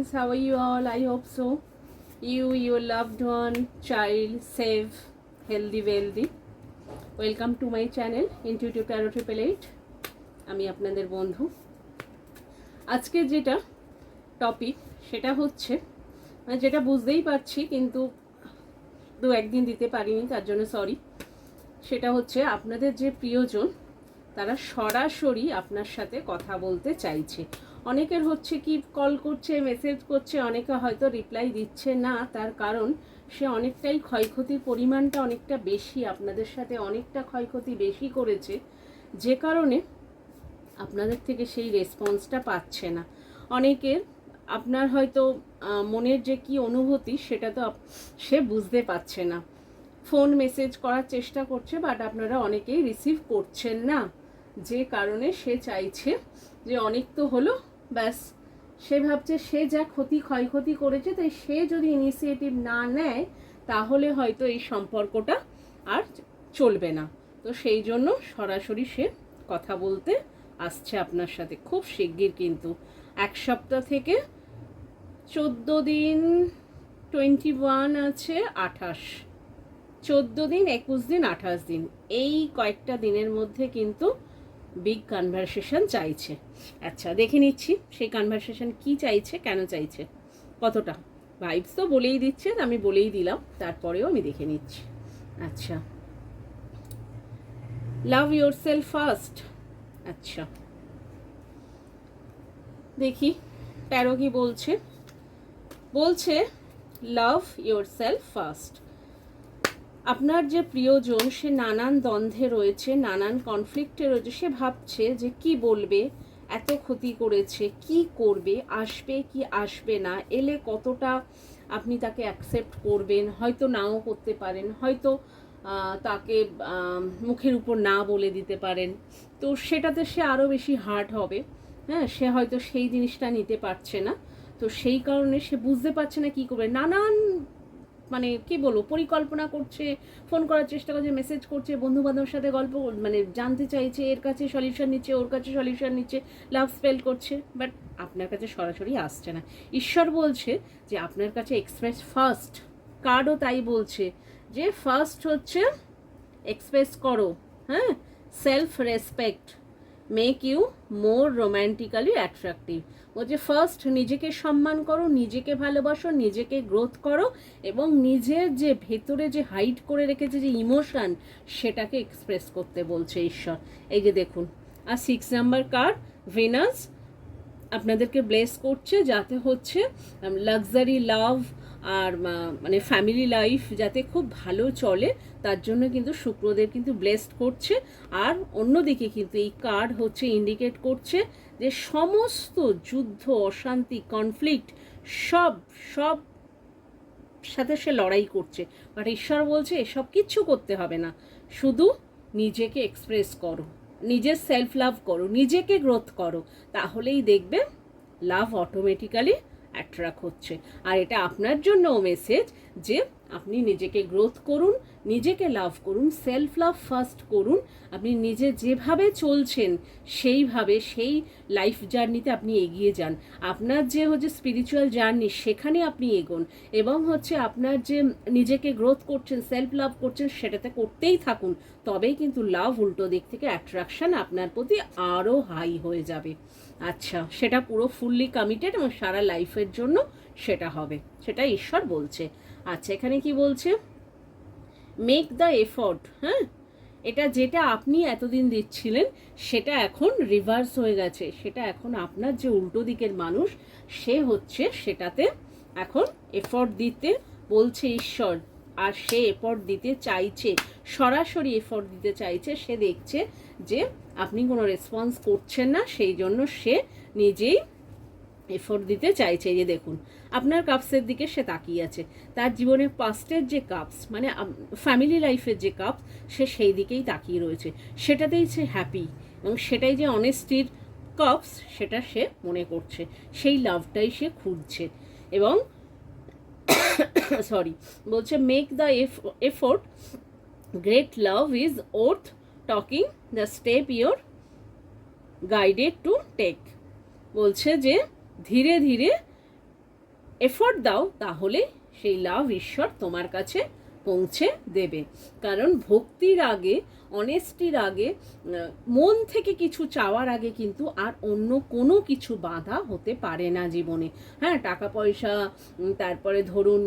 friends, how are you all? I hope so. You, your loved one, child, safe, healthy, wealthy. Welcome to my channel, Intuitive Tarot 888. আমি আপনাদের বন্ধু। আজকে যেটা topic সেটা হচ্ছে যেটা বুঝতেই পারছি কিন্তু দু একদিন দিতে পারিনি, তার জন্য সরি। সেটা হচ্ছে আপনাদের যে প্রিয়জন তারা সরাসরি আপনার সাথে কথা বলতে চাইছে। অনেকের হচ্ছে কি কল করছে, মেসেজ করছে, অনেকে হয়তো রিপ্লাই দিচ্ছে না। তার কারণ সে অনেকটাই ক্ষয়ক্ষতির পরিমাণটা অনেকটা বেশি, আপনাদের সাথে অনেকটা ক্ষয়ক্ষতি বেশি করেছে, যে কারণে আপনাদের থেকে সেই রেসপন্সটা পাচ্ছে না। অনেকের আপনার হয়তো মনের যে কি অনুভূতি সেটা তো সে বুঝতে পারছে না। ফোন মেসেজ করার চেষ্টা করছে, বাট আপনারা অনেকেই রিসিভ করছেন না, যে কারণে সে চাইছে যে অনেক তো হলো, ব্যাস সে ভাবছে সে যা ক্ষয়ক্ষতি করেছে, তাই সে যদি ইনিশিয়েটিভ না নেয় তাহলে হয়তো এই সম্পর্কটা আর চলবে না। তো সেই জন্য সরাসরি সে কথা বলতে আসছে আপনার সাথে খুব শিগগির, কিন্তু এক সপ্তাহ থেকে 14 দিন, 21 আছে 28, 14 দিন, 21 দিন, 28 দিন, এই কয়েকটা দিনের মধ্যে কিন্তু বিগ কনভারসেশন চাইছে। আচ্ছা, দেখে নিচ্ছি সেই কনভারসেশন কি চাইছে, কেন চাইছে, কতটা। ভাইবস তো বলেই দিচ্ছে, আমি বলেই দিলাম, তারপরেও আমি দেখে নিচ্ছি। আচ্ছা, লাভ ইয়োরসেলফ ফার্স্ট। আচ্ছা, দেখি প্যারো কি বলছে। বলছে লাভ ইয়োরসেলফ ফার্স্ট। আপনার যে প্রিয়জন সে নানান দ্বন্দ্বে রয়েছে, নানান কনফ্লিক্টে রয়েছে। সে ভাবছে যে কি বলবে, এত ক্ষতি করেছে, কি করবে, আসবে কি আসবে না, এলে কতটা আপনি তাকে অ্যাকসেপ্ট করবেন, হয়তো নাও করতে পারেন, হয়তো তাকে মুখের উপর না বলে দিতে পারেন। তো সেটাতে সে আরও বেশি হার্ট হবে। হ্যাঁ, সে হয়তো সেই জিনিসটা নিতে পারছে না। তো সেই কারণে সে বুঝতে পারছে না কি করবে। নানান মানে কি বলবো, পরিকল্পনা করছে, ফোন করার চেষ্টা করছে, মেসেজ করছে, বন্ধু বান্ধবের সাথে গল্প মানে জানতে চাইছে, এর কাছে সলিউশন নিচ্ছে, ওর কাছে সলিউশন নিচ্ছে, লাভ স্পেল করছে, বাট আপনার কাছে সরাসরি আসছে না। ঈশ্বর বলছে যে আপনার কাছে এক্সপ্রেস ফার্স্ট, কার্ডও তাই বলছে যে ফার্স্ট হচ্ছে এক্সপ্রেস করো। হ্যাঁ, self respect make you more romantically attractive. বলছে ফার্স্ট নিজেকে সম্মান করো, নিজেকে ভালোবাসো, নিজেকে গ্রোথ করো, এবং নিজের যে ভেতরে যে হাইড করে রেখেছে যে ইমোশন, সেটাকে এক্সপ্রেস করতে বলছে ঈশ্বর। এই যে দেখুন, আর 6 নাম্বার কার্ড ভেনাস আপনাদেরকে ব্লেস করছে যাতে হচ্ছে লাক্সারি লাভ আর মানে ফ্যামিলি লাইফ যাতে খুব ভালো চলে, তার জন্য কিন্তু শুক্রদেব কিন্তু ব্লেসড করছে। আর অন্যদিকে কিন্তু এই কার্ড হচ্ছে ইন্ডিকেট করছে যে সমস্ত যুদ্ধ, অশান্তি, কনফ্লিক্ট সব সব সাথে সে লড়াই করছে। বাট ঈশ্বর বলছে এসব কিচ্ছু করতে হবে না, শুধু নিজেকে এক্সপ্রেস করো, নিজের সেলফ লাভ করো, নিজেকে গ্রোথ করো, তাহলেই দেখবে লাভ অটোমেটিক্যালি অ্যাট্রাক্ট হচ্ছে। আর এটা আপনার জন্যও মেসেজ যে আপনি নিজেকে গ্রোথ করুন, নিজেকে লাভ করুন, সেলফ লাভ ফার্স্ট করুন। আপনি নিজে যেভাবে চলছেন সেইভাবে সেই লাইফ জার্নিতে আপনি এগিয়ে যান। আপনার যে হচ্ছে স্পিরিচুয়াল জার্নি, সেখানে আপনি এগোন, এবং হচ্ছে আপনার যে নিজেকে গ্রোথ করছেন, সেলফ লাভ করছেন, সেটাতে করতেই থাকুন। তবেই কিন্তু লাভ উল্টো দিক থেকে অ্যাট্রাকশন আপনার প্রতি আরও হাই হয়ে যাবে। আচ্ছা, সেটা পুরো ফুললি কমিটেড এবং সারা লাইফের জন্য সেটা হবে, সেটা ঈশ্বর বলছে। আচ্ছা, এখানে কি বলছে, মেক দ্য এফোর্ট। হ্যাঁ, এটা যেটা আপনি এতদিন দিচ্ছিলেন সেটা এখন রিভার্স হয়ে গেছে, সেটা এখন আপনার যে উল্টো দিকের মানুষ সে হচ্ছে সেটাতে এখন এফোর্ট দিতে বলছে ঈশ্বর। আর সে এফোর্ট দিতে চাইছে, সরাসরি এফোর্ট দিতে চাইছে। সে দেখছে যে আপনি কোনো রেসপন্স করছেন না, সেই জন্য সে নিজেই এফোর্ট দিতে চাইছে। যে দেখুন, আপনার কাপসের দিকে সে তাকিয়ে আছে, তার জীবনে পাস্টের যে কাপস মানে ফ্যামিলি লাইফের যে কাপস, সে সেই দিকেই তাকিয়ে রয়েছে, সেটাতেই সে হ্যাপি, এবং সেটাই যে অনেস্টির কাপস সেটা সে মনে করছে, সেই লাভটাই সে খুঁজছে। এবং সরি, বলছে make the effort, great love is worth talking, the step your guided to take. বলছে যে ধীরে ধীরে এফোর্ট দাও, তাহলে সেই লাভ ঈশ্বর তোমার কাছে পৌঁছে দেবে। কারণ ভক্তির আগে, অনেস্টির আগে, মন থেকে কিছু চাওয়ার আগে কিন্তু আর অন্য কোনো কিছু বাধা হতে পারে না জীবনে। হ্যাঁ, টাকা পয়সা, তারপরে ধরুন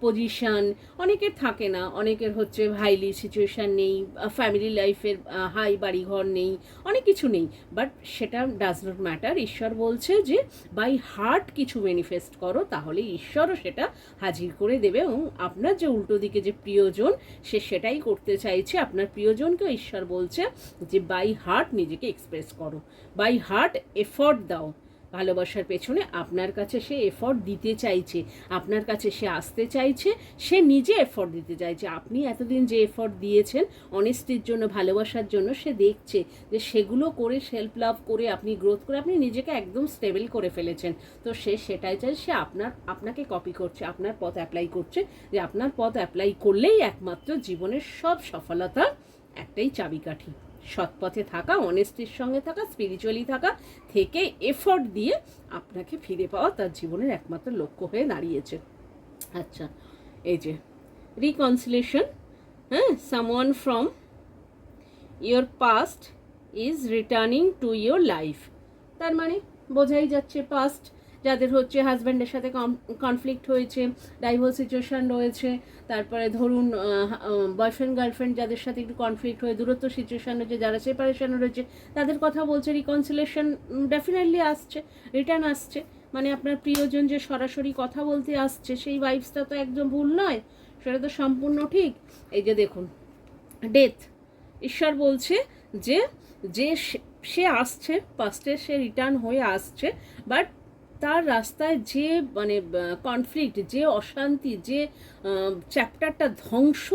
পজিশান, অনেকের থাকে না, অনেকের হচ্ছে হাইলি সিচুয়েশান নেই, ফ্যামিলি লাইফের হাই বাড়িঘর নেই, অনেক কিছু নেই, বাট সেটা ডাজ নট ম্যাটার। ঈশ্বর বলছে যে বাই হার্ট কিছু ম্যানিফেস্ট করো, তাহলে ঈশ্বরও সেটা হাজির করে দেবে। এবং আপনার যে উল্টো দিকে যে প্রিয়জন, সে সেটাই করতে চাইছে। আপনার প্রিয়জনকেও ঈশ্বর বলছে যে বাই হার্ট নিজেকে এক্সপ্রেস করো, বাই হার্ট এফর্ট দাও। ভালোবাসার পেছনে আপনার কাছে সে এফর্ট দিতে চাইছে, আপনার কাছে সে আসতে চাইছে, সে নিজে এফর্ট দিতে চাইছে। আপনি এতদিন যে এফর্ট দিয়েছেন অনেস্টির জন্য, ভালোবাসার জন্য, সে দেখছে যে সেগুলো করে, সেলফ লাভ করে, আপনি গ্রোথ করে আপনি নিজেকে একদম স্টেবল করে ফেলেছেন। তো সে সেটাই চাই, সে আপনাকে কপি করছে, আপনার পথ অ্যাপ্লাই করছে, যে আপনার পথ অ্যাপ্লাই করলেই একমাত্র জীবনের সব সফলতা একটাই চাবিকাঠি। সৎপথে থাকা, অনেস্টির সঙ্গে থাকা, স্পিরিচুয়ালি থাকা, থেকে এফর্ট দিয়ে আপনাকে ফিরে পাওয়া তার জীবনের একমাত্র লক্ষ্য হয়ে দাঁড়িয়েছে। আচ্ছা, এই যে রিকনসিলেশন, হ্যাঁ, someone from your past is returning to your life. তার মানে বোঝাই যাচ্ছে পাস্ট যাদের হচ্ছে হাজব্যান্ডের সাথে কনফ্লিক্ট হয়েছে, ডাইভোর্স সিচুয়েশান রয়েছে, তারপরে ধরুন বয়ফ্রেন্ড গার্লফ্রেন্ড যাদের সাথে একটু কনফ্লিক্ট হয়ে দূরত্ব সিচুয়েশান রয়েছে, যারা সেপারেশন রয়েছে, তাদের কথা বলছে। রিকনসিলেশন ডেফিনেটলি আসছে, রিটার্ন আসছে, মানে আপনার প্রিয়জন যে সরাসরি কথা বলতে আসছে, সেই ভাইবসটা তো একদম ভুল নয়, সেটা তো সম্পূর্ণ ঠিক। এই যে দেখুন, ডেথ, ঈশ্বর বলছে যে যে সে আসছে পাস্টে, সে রিটার্ন হয়ে আসছে, বাট তার রাস্তায় যে মানে কনফ্লিক্ট, যে অশান্তি, যে চ্যাপ্টারটা ধ্বংস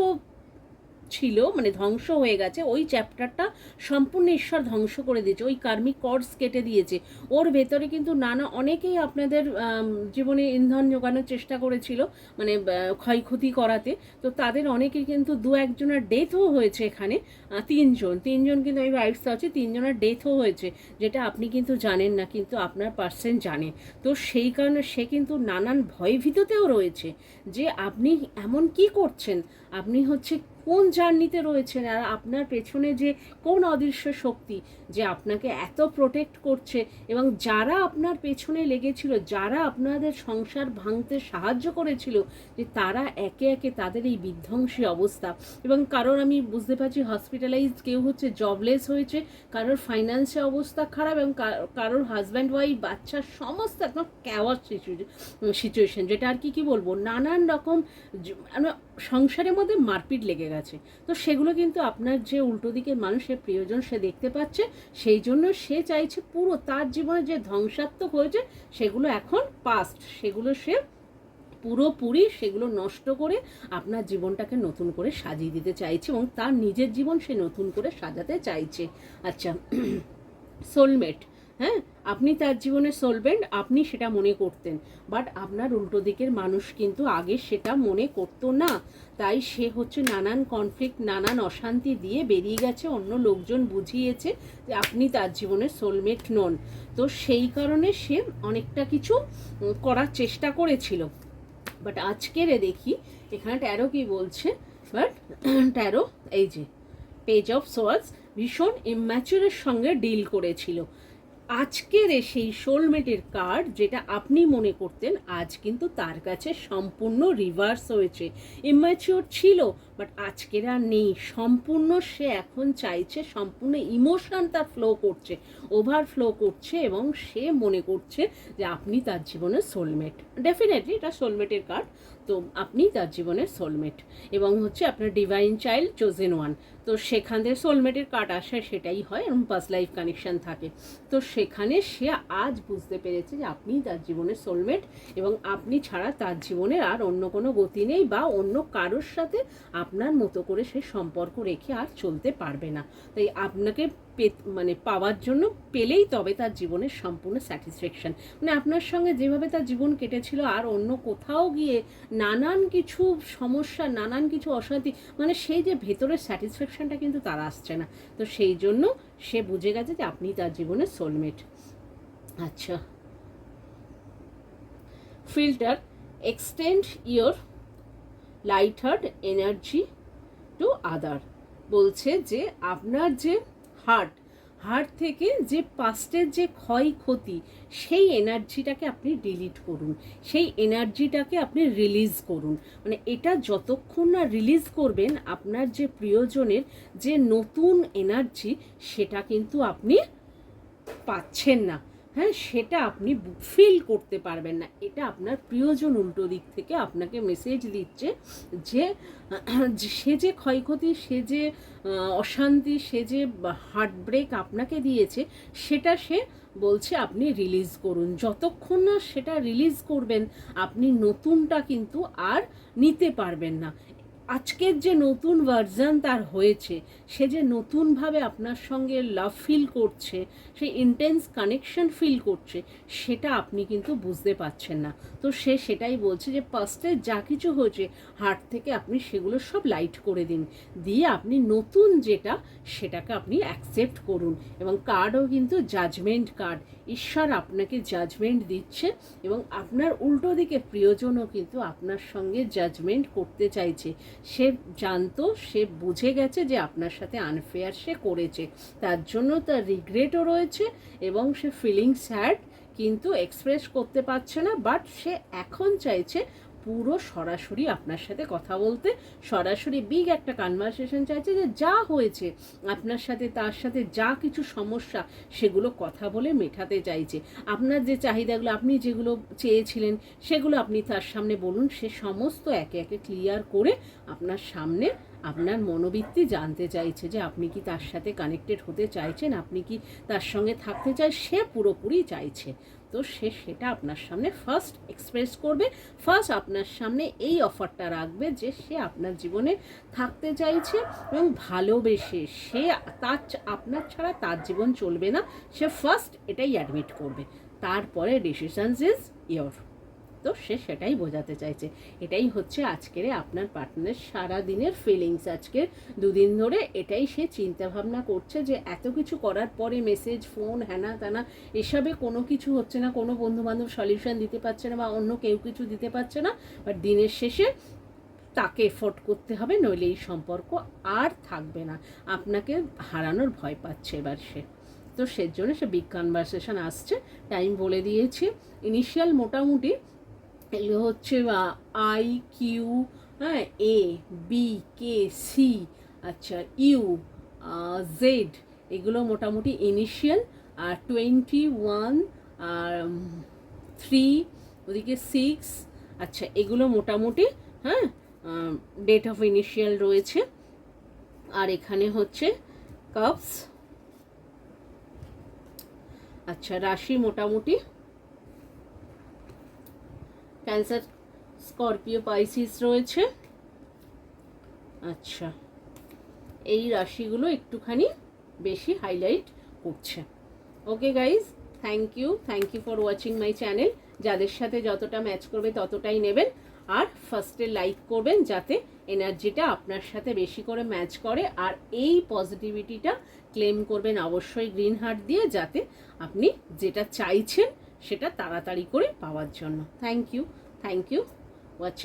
ছিল, মানে ধ্বংস হয়ে গেছে, ওই চ্যাপ্টারটা সম্পূর্ণ ঈশ্বর ধ্বংস করে দিয়েছে, ওই কার্মিক কর্ডস কেটে দিয়েছে। ওর ভেতরে কিন্তু অনেকেই আপনাদের জীবনে ইন্ধন জোগানোর চেষ্টা করেছিল, মানে ক্ষয়ক্ষতি করাতে। তো তাদের অনেকেই কিন্তু দু একজনের ডেথও হয়েছে এখানে, তিনজন কিন্তু আমি ভাইবসটা হচ্ছে তিনজনের ডেথও হয়েছে, যেটা আপনি কিন্তু জানেন না, কিন্তু আপনার পার্সন জানে। তো সেই কারণে সে কিন্তু নানান ভয়ভীততেও রয়েছে যে আপনি এমন কি করছেন, আপনি হচ্ছে কোন জার্নিতে রয়েছেন, আর আপনার পেছনে যে কোন অদৃশ্য শক্তি যে আপনাকে এত প্রোটেক্ট করছে, এবং যারা আপনার পেছনে লেগেছিল, যারা আপনাদের সংসার ভাঙতে সাহায্য করেছিল, যে তারা একে একে তাদের এই বিধ্বংসী অবস্থা। এবং কারোর আমি বুঝতে পারছি হসপিটালাইজড, কেউ হচ্ছে জবলেস হয়েছে, কারোর ফাইন্যান্সের অবস্থা খারাপ, এবং কারোর হাজব্যান্ড ওয়াইফ বাচ্চা সমস্ত একদম ক্যাওয়াস সিচুয়েশন, যেটা আর কি বলবো, নানান রকম সংসারের মধ্যে মারপিট লেগে গেছে। তো সেগুলো কিন্তু আপনার যে উল্টো দিকের মানুষের প্রিয়জন সে দেখতে পাচ্ছে, সেই জন্য সে চাইছে পুরো তার জীবনে যে ধ্বংসাত্মক হয়েছে সেগুলো এখন পাস্ট, সেগুলো সে পুরোপুরি সেগুলো নষ্ট করে আপনার জীবনটাকে নতুন করে সাজিয়ে দিতে চাইছে, এবং তার নিজের জীবন সে নতুন করে সাজাতে চাইছে। আচ্ছা, সোলমেট, হ্যাঁ, আপনি তার জীবনে সোলমেট, আপনি সেটা মনে করতেন, বাট আপনার উল্টো দিকের মানুষ কিন্তু আগে সেটা মনে করতো না। তাই সে হচ্ছে নানান কনফ্লিক্ট, নানান অশান্তি দিয়ে বেরিয়ে গেছে, অন্য লোকজন বুঝিয়েছে যে আপনি তার জীবনে সোলমেট নন। তো সেই কারণে সে অনেকটা কিছু করার চেষ্টা করেছিল, বাট আজকের দেখি এখানে ট্যারো কি বলছে। বাট ট্যারো, এই যে পেজ অফ সোয়ার্ডস, ভীষণ ইম্যাচুরের সঙ্গে ডিল করেছিল। আজকের সেই সোলমেটের কার্ড যেটা আপনি মনে করতেন, আজ কিন্তু তার কাছে সম্পূর্ণ রিভার্স হয়েছে। ইম্যাচিওর ছিল, বাট আজকের আর নেই, সম্পূর্ণ সে এখন চাইছে, সম্পূর্ণ ইমোশন তার ফ্লো করছে, ওভারফ্লো করছে, এবং সে মনে করছে যে আপনি তার জীবনের সোলমেট। ডেফিনেটলি এটা সোলমেটের কার্ড, তো আপনি তার জীবনের সোলমেট, এবং হচ্ছে আপনার ডিভাইন চাইল্ড, চোজেন ওয়ান। তো সেখান থেকে সোলমেটের কার্ড আসে, সেটাই হয়, এবং পাস্ট লাইফ কানেকশন থাকে। তো সেখানে সে আজ বুঝতে পেরেছে যে আপনি তার জীবনের সোলমেট, এবং আপনি ছাড়া তার জীবনের আর অন্য কোনো গতি নেই, বা অন্য কারোর সাথে আপনার মতো করে সে সম্পর্ক রেখে আর চলতে পারবে না। তাই আপনাকে মানে পাওয়ার জন্য পেলেই তবে তার জীবনের সম্পূর্ণ স্যাটিসফ্যাকশন, মানে আপনার সঙ্গে যেভাবে তার জীবন কেটেছিল, আর অন্য কোথাও গিয়ে নানান কিছু সমস্যা, নানান কিছু অশান্তি, মানে সেই যে ভেতরের স্যাটিসফ্যাকশনটা কিন্তু তার আসছে না। তো সেই জন্য সে বুঝে গেছে যে আপনি তার জীবনের সোলমেট। আচ্ছা, filter, extend your light heart energy to other. বলছে যে আপনার যে হার্ট থেকে যে পাস্টের যে ক্ষয়ক্ষতি, সেই এনার্জিটাকে আপনি ডিলিট করুন, সেই এনার্জিটাকে আপনি রিলিজ করুন। মানে এটা যতক্ষণ না রিলিজ করবেন, আপনার যে প্রিয়জনের যে নতুন এনার্জি, সেটা কিন্তু আপনি পাচ্ছেন না। হ্যাঁ, সেটা আপনি ফিল করতে পারবেন না। এটা আপনার প্রিয়জন উল্টো দিক থেকে আপনাকে মেসেজ দিচ্ছে যে সে যে ক্ষয়ক্ষতি, সে যে অশান্তি, সে যে হার্টব্রেক আপনাকে দিয়েছে, সেটা সে বলছে আপনি রিলিজ করুন। যতক্ষণ না সেটা রিলিজ করবেন, আপনি নতুনটা কিন্তু আর নিতে পারবেন না। আজকের যে নতুন ভার্জন তার হয়েছে, সে যে নতুনভাবে আপনার সঙ্গে লাভ ফিল করছে, সেই ইন্টেন্স কানেকশন ফিল করছে, সেটা আপনি কিন্তু বুঝতে পারছেন না। তো সে সেটাই বলছে যে পাস্টে যা কিছু হয়েছে হার্ট থেকে আপনি সেগুলো সব লাইট করে দিন, দিয়ে আপনি নতুন যেটা সেটাকে আপনি অ্যাকসেপ্ট করুন। এবং কার্ডও কিন্তু জাজমেন্ট কার্ড, ঈশ্বর আপনাকে জাজমেন্ট দিচ্ছে এবং আপনার উল্টো দিকে প্রিয়জনও কিন্তু আপনার সঙ্গে জাজমেন্ট করতে চাইছে। সে জানতো, সে বুঝে গেছে যে আপনার সাথে আনফেয়ার সে করেছে, তার জন্য তার রিগ্রেটও রয়েছে এবং সে ফিলিং স্যাড, কিন্তু এক্সপ্রেস করতে পারছে না। বাট সে এখন চাইছে পুরো সরাসরি আপনার সাথে কথা বলতে, সরাসরি বিগ একটা কনভারসেশন চাইছে, যে যা হয়েছে আপনার সাথে, তার সাথে যা কিছু সমস্যা, সেগুলো কথা বলে মেটাতে চাইছে। আপনার যে চাহিদাগুলো, আপনি যেগুলো চেয়েছিলেন, সেগুলো আপনি তার সামনে বলুন, সে সমস্ত একে একে ক্লিয়ার করে আপনার সামনে আপনার মনোবৃত্তি জানতে চাইছে, যে আপনি কি তার সাথে কানেক্টেড হতে চাইছেন, আপনি কি তার সঙ্গে থাকতে চাই, সে পুরোপুরি চাইছে। তো সে সেটা আপনার সামনে ফার্স্ট এক্সপ্রেস করবে, ফার্স্ট আপনার সামনে এই অফারটা রাখবে যে সে আপনার জীবনে থাকতে চাইছে এবং ভালোবেসে সে আপনার ছাড়া তার জীবন চলবে না, সে ফার্স্ট এটাই অ্যাডমিট করবে, তারপরে ডিসিশনস ইজ ইয়োর। তো সে সেটাই বোঝাতে চাইছে। এটাই হচ্ছে আজকের আপনার পার্টনারের সারা দিনের ফিলিংস। আজকের দুদিন ধরে এটাই সে চিন্তা ভাবনা করছে, যে এত কিছু করার পরে মেসেজ, ফোন, হ্যানা ত্যানা এসবে কোনো কিছু হচ্ছে না, কোনো বন্ধুবান্ধব সলিউশন দিতে পারছে না বা অন্য কেউ কিছু দিতে পারছে না। বাট দিনের শেষে তাকে এফোর্ট করতে হবে, নইলে এই সম্পর্ক আর থাকবে না। আপনাকে হারানোর ভয় পাচ্ছে এবার সে। তো সেজন্য সে বিগ কনভারসেশন আসছে, টাইম বলে দিয়েছি। ইনিশিয়াল মোটামুটি এগুলো হচ্ছে আই, কিউ, হ্যাঁ, এ, বি, কে, সি, আচ্ছা, ইউ, জেড, এগুলো মোটামুটি ইনিশিয়াল। আর 21 আর 3, ওদিকে 6, আচ্ছা, এগুলো মোটামুটি, হ্যাঁ, ডেট অফ ইনিশিয়াল রয়েছে। আর এখানে হচ্ছে কাপস, আচ্ছা, রাশি মোটামুটি ক্যান্সার, স্করপিও, পাইসিস রয়েছে। আচ্ছা, এই রাশিগুলো একটুখানি বেশি হাইলাইট করছে। Okay guys, thank you for watching my channel. যাদের সাথে যতটা ম্যাচ করবে ততটাই নেবেন, আর ফার্স্টে লাইক করবেন যাতে এনার্জিটা আপনার সাথে বেশি করে ম্যাচ করে। আর এই পজিটিভিটিটা ক্লেম করবেন অবশ্যই গ্রিন হার্ট দিয়ে, যাতে আপনি যেটা চাইছেন সেটা তাড়াতাড়ি করে পাওয়ার জন্য। Thank you watching.